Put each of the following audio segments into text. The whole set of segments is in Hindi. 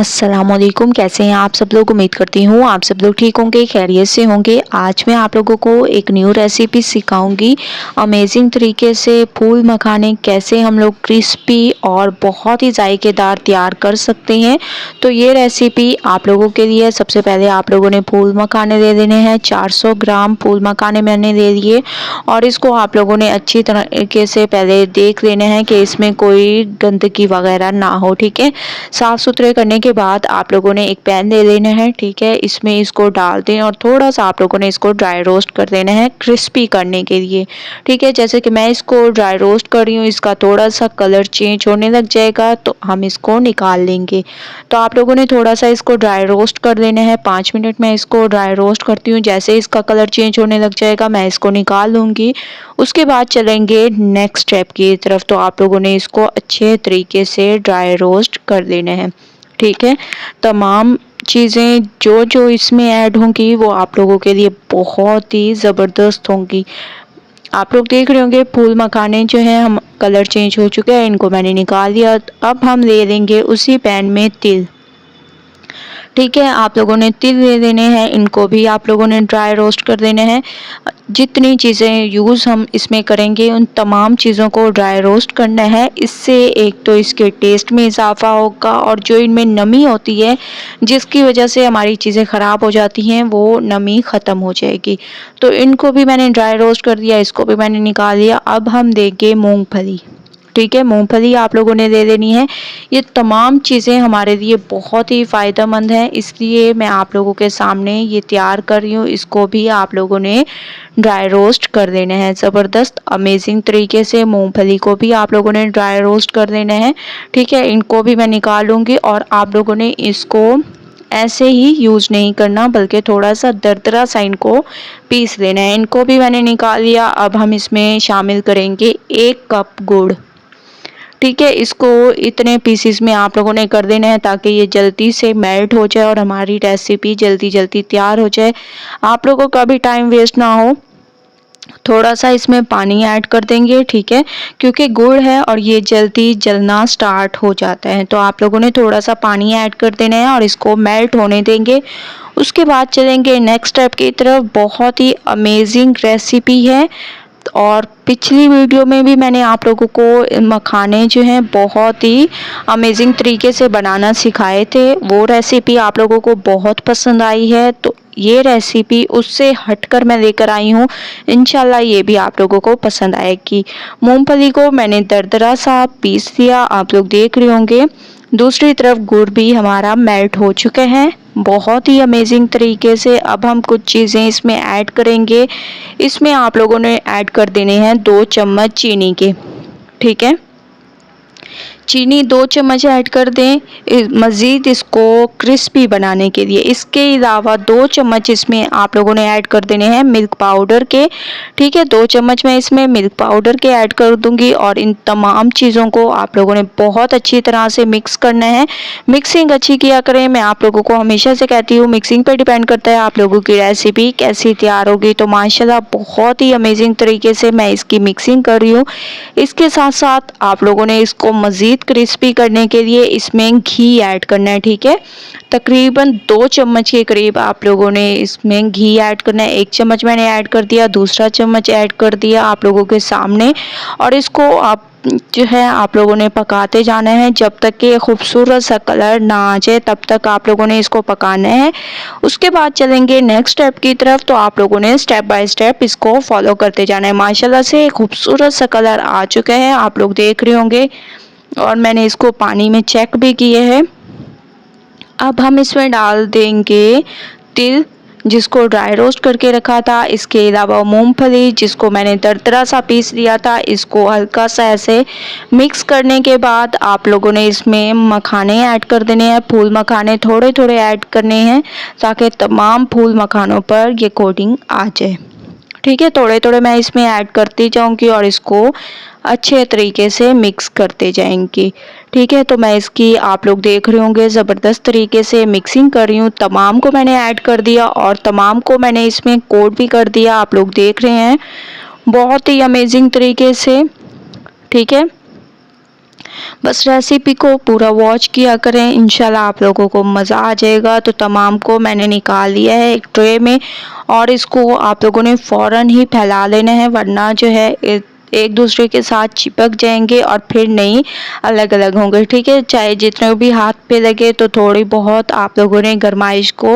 अस्सलामुअलैकुम। कैसे हैं आप सब लोग? उम्मीद करती हूँ आप सब लोग ठीक होंगे, खैरियत से होंगे। आज मैं आप लोगों को एक न्यू रेसिपी सिखाऊंगी। अमेजिंग तरीके से फूल मखाने कैसे हम लोग क्रिस्पी और बहुत ही जायकेदार तैयार कर सकते हैं। तो ये रेसिपी आप लोगों के लिए। सबसे पहले आप लोगों ने फूल मखाने ले लेने हैं। 400 ग्राम फूल मखाने मैंने ले लिए और इसको आप लोगों ने अच्छी तरीके से पहले देख लेना है कि इसमें कोई गंदगी वगैरह ना हो। ठीक है, साफ़ सुथरे करने के बाद आप लोगों ने एक पैन ले लेना है। ठीक है, इसमें इसको डाल दें और थोड़ा सा आप लोगों ने इसको ड्राई रोस्ट कर देना है क्रिस्पी करने के लिए। ठीक है, जैसे कि मैं इसको ड्राई रोस्ट कर रही हूँ, इसका थोड़ा सा कलर चेंज होने लग जाएगा तो हम इसको निकाल लेंगे। तो आप लोगों ने थोड़ा सा इसको ड्राई रोस्ट कर लेना है। 5 मिनट में इसको ड्राई रोस्ट करती हूँ। जैसे इसका कलर चेंज होने लग जाएगा मैं इसको निकाल लूँगी। उसके बाद चलेंगे नेक्स्ट स्टेप की तरफ। तो आप लोगों ने इसको अच्छे तरीके से ड्राई रोस्ट कर लेना है। ठीक है, तमाम चीज़ें जो जो इसमें ऐड होंगी वो आप लोगों के लिए बहुत ही ज़बरदस्त होंगी। आप लोग देख रहे होंगे फूल मखाने जो हैं हम कलर चेंज हो चुके हैं, इनको मैंने निकाल दिया। अब हम ले लेंगे उसी पैन में तिल। ठीक है, आप लोगों ने तिल ले लेने हैं, इनको भी आप लोगों ने ड्राई रोस्ट कर देना है। जितनी चीज़ें यूज़ हम इसमें करेंगे उन तमाम चीज़ों को ड्राई रोस्ट करना है। इससे एक तो इसके टेस्ट में इजाफा होगा और जो इनमें नमी होती है जिसकी वजह से हमारी चीज़ें ख़राब हो जाती हैं वो नमी ख़त्म हो जाएगी। तो इनको भी मैंने ड्राई रोस्ट कर दिया, इसको भी मैंने निकाल लिया। अब हम देंगे मूंगफली। ठीक है, मूंगफली आप लोगों ने ले लेनी है। ये तमाम चीज़ें हमारे लिए बहुत ही फ़ायदेमंद हैं, इसलिए मैं आप लोगों के सामने ये तैयार कर रही हूँ। इसको भी आप लोगों ने ड्राई रोस्ट कर देना है ज़बरदस्त अमेजिंग तरीके से। मूंगफली को भी आप लोगों ने ड्राई रोस्ट कर देना है। ठीक है, इनको भी मैं निकाल लूँगी और आप लोगों ने इसको ऐसे ही यूज़ नहीं करना बल्कि थोड़ा सा दरदरा सा इनको पीस लेना है। इनको भी मैंने निकाल लिया। अब हम इसमें शामिल करेंगे 1 कप गुड़। ठीक है, इसको इतने पीसेस में आप लोगों ने कर देना है ताकि ये जल्दी से मेल्ट हो जाए और हमारी रेसिपी जल्दी जल्दी तैयार हो जाए, आप लोगों का भी टाइम वेस्ट ना हो। थोड़ा सा इसमें पानी ऐड कर देंगे। ठीक है, क्योंकि गुड़ है और ये जल्दी जलना स्टार्ट हो जाता है, तो आप लोगों ने थोड़ा सा पानी ऐड कर देना है और इसको मेल्ट होने देंगे। उसके बाद चलेंगे नेक्स्ट स्टेप की तरफ। बहुत ही अमेजिंग रेसिपी है और पिछली वीडियो में भी मैंने आप लोगों को मखाने जो हैं बहुत ही अमेजिंग तरीके से बनाना सिखाए थे। वो रेसिपी आप लोगों को बहुत पसंद आई है, तो ये रेसिपी उससे हटकर मैं लेकर आई हूँ। इंशाल्लाह ये भी आप लोगों को पसंद आएगी। मूंगफली को मैंने दरदरा सा पीस दिया, आप लोग देख रहे होंगे। दूसरी तरफ गुड़ भी हमारा मेल्ट हो चुके हैं बहुत ही अमेजिंग तरीके से। अब हम कुछ चीज़ें इसमें ऐड करेंगे। इसमें आप लोगों ने ऐड कर देने हैं 2 चम्मच चीनी के। ठीक है, चीनी 2 चम्मच ऐड कर दें मज़ीद इसको क्रिस्पी बनाने के लिए। इसके अलावा 2 चम्मच इसमें आप लोगों ने ऐड कर देने हैं मिल्क पाउडर के। ठीक है, 2 चम्मच मैं इसमें मिल्क पाउडर के ऐड कर दूंगी और इन तमाम चीज़ों को आप लोगों ने बहुत अच्छी तरह से मिक्स करना है। मिक्सिंग अच्छी किया करें, मैं आप लोगों को हमेशा से कहती हूँ। मिक्सिंग पर डिपेंड करता है आप लोगों की रेसिपी कैसी तैयार होगी। तो माशाल्लाह बहुत ही अमेजिंग तरीके से मैं इसकी मिक्सिंग कर रही हूँ। इसके साथ साथ आप लोगों ने इसको मज़ीद क्रिस्पी करने के लिए इसमें घी ऐड करना है। ठीक है, तकरीबन 2 चम्मच के करीब आप लोगों ने इसमें घी ऐड करना है। 1 चम्मच मैंने ऐड कर दिया, दूसरा चम्मच ऐड कर दिया आप लोगों के सामने। और इसको आप जो है आप लोगों ने पकाते जाना है जब तक कि खूबसूरत सा कलर ना आ जाए, तब तक आप लोगों ने इसको पकाना है। उसके बाद चलेंगे नेक्स्ट स्टेप की तरफ। तो आप लोगों ने स्टेप बाय स्टेप इसको फॉलो करते जाना है। माशाल्लाह से खूबसूरत सा कलर आ चुका है, आप लोग देख रहे होंगे और मैंने इसको पानी में चेक भी किए हैं। अब हम इसमें डाल देंगे तिल जिसको ड्राई रोस्ट करके रखा था। इसके अलावा मूंगफली जिसको मैंने दरदरा सा पीस दिया था। इसको हल्का सा ऐसे मिक्स करने के बाद आप लोगों ने इसमें मखाने ऐड कर देने हैं। फूल मखाने थोड़े थोड़े ऐड करने हैं ताकि तमाम फूल मखानों पर ये कोटिंग आ जाए। ठीक है, थोड़े थोड़े मैं इसमें ऐड करती जाऊंगी और इसको अच्छे तरीके से मिक्स करते जाएंगे। ठीक है, तो मैं इसकी आप लोग देख रहे होंगे ज़बरदस्त तरीके से मिक्सिंग कर रही हूँ। तमाम को मैंने ऐड कर दिया और तमाम को मैंने इसमें कोट भी कर दिया, आप लोग देख रहे हैं बहुत ही अमेजिंग तरीके से। ठीक है, बस रेसिपी को पूरा वॉच किया करें, इंशाल्लाह आप लोगों को मज़ा आ जाएगा। तो तमाम को मैंने निकाल लिया है एक ट्रे में और इसको आप लोगों ने फ़ौरन ही फैला लेना है, वरना जो है एक दूसरे के साथ चिपक जाएंगे और फिर नहीं अलग अलग होंगे। ठीक है, चाहे जितने भी हाथ पे लगे तो थोड़ी बहुत आप लोगों ने गरमाइश को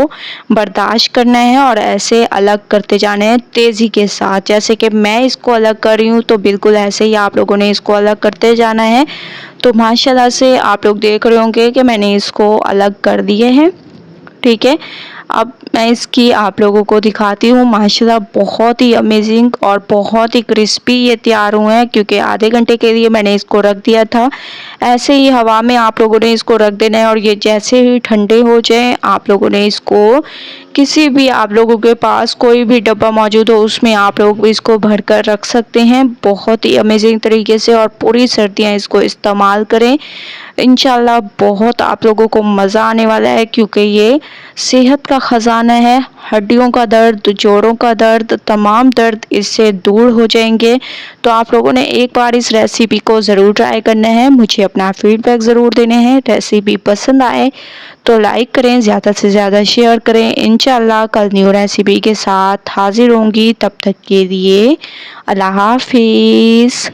बर्दाश्त करना है और ऐसे अलग करते जाने हैं तेज़ी के साथ। जैसे कि मैं इसको अलग कर रही हूँ तो बिल्कुल ऐसे ही आप लोगों ने इसको अलग करते जाना है। तो माशाल्लाह से आप लोग देख रहे होंगे कि मैंने इसको अलग कर दिए हैं। ठीक है, अब मैं इसकी आप लोगों को दिखाती हूँ। माशाल्लाह बहुत ही अमेजिंग और बहुत ही क्रिस्पी ये तैयार हुए हैं, क्योंकि आधे घंटे के लिए मैंने इसको रख दिया था। ऐसे ही हवा में आप लोगों ने इसको रख देना है और ये जैसे ही ठंडे हो जाएं आप लोगों ने इसको किसी भी आप लोगों के पास कोई भी डब्बा मौजूद हो उसमें आप लोग इसको भर कर रख सकते हैं बहुत ही अमेजिंग तरीके से, और पूरी सर्दियाँ इसको इस्तेमाल करें। इंशाल्लाह बहुत आप लोगों को मज़ा आने वाला है, क्योंकि ये सेहत का ख़जाना है। हड्डियों का दर्द, जोड़ों का दर्द, तमाम दर्द इससे दूर हो जाएंगे। तो आप लोगों ने एक बार इस रेसिपी को ज़रूर ट्राई करना है। मुझे अपना फीडबैक ज़रूर देने हैं। रेसिपी पसंद आए तो लाइक करें, ज़्यादा से ज़्यादा शेयर करें। इंशाल्लाह कल न्यू रेसिपी के साथ हाजिर होंगी। तब तक के लिए अल्लाह हाफिज़।